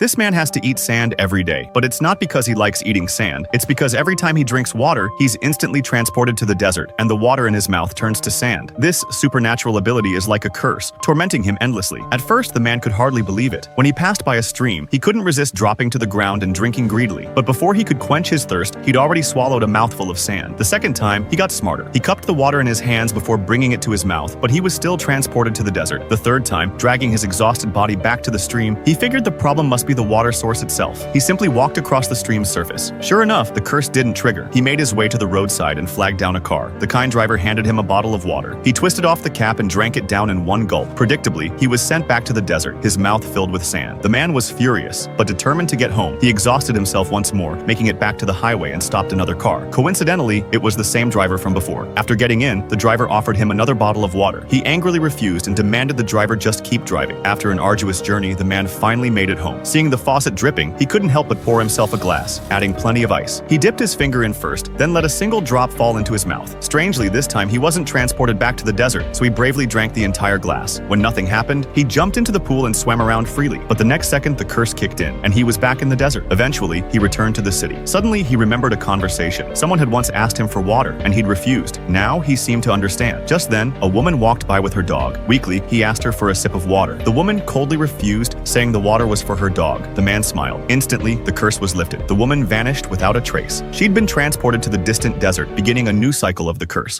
This man has to eat sand every day, but it's not because he likes eating sand. It's because every time he drinks water, he's instantly transported to the desert, and the water in his mouth turns to sand. This supernatural ability is like a curse, tormenting him endlessly. At first, the man could hardly believe it. When he passed by a stream, he couldn't resist dropping to the ground and drinking greedily. But before he could quench his thirst, he'd already swallowed a mouthful of sand. The second time, he got smarter. He cupped the water in his hands before bringing it to his mouth, but he was still transported to the desert. The third time, dragging his exhausted body back to the stream, he figured the problem must be the water source itself. He simply walked across the stream's surface. Sure enough, the curse didn't trigger. He made his way to the roadside and flagged down a car. The kind driver handed him a bottle of water. He twisted off the cap and drank it down in one gulp. Predictably, he was sent back to the desert, his mouth filled with sand. The man was furious, but determined to get home. He exhausted himself once more, making it back to the highway and stopped another car. Coincidentally, it was the same driver from before. After getting in, the driver offered him another bottle of water. He angrily refused and demanded the driver just keep driving. After an arduous journey, the man finally made it home. Seeing the faucet dripping, he couldn't help but pour himself a glass, adding plenty of ice. He dipped his finger in first, then let a single drop fall into his mouth. Strangely, this time he wasn't transported back to the desert, so he bravely drank the entire glass. When nothing happened, he jumped into the pool and swam around freely. But the next second, the curse kicked in, and he was back in the desert. Eventually, he returned to the city. Suddenly, he remembered a conversation. Someone had once asked him for water, and he'd refused. Now, he seemed to understand. Just then, a woman walked by with her dog. Weakly, he asked her for a sip of water. The woman coldly refused, saying the water was for her dog. The man smiled. Instantly, the curse was lifted. The woman vanished without a trace. She'd been transported to the distant desert, beginning a new cycle of the curse.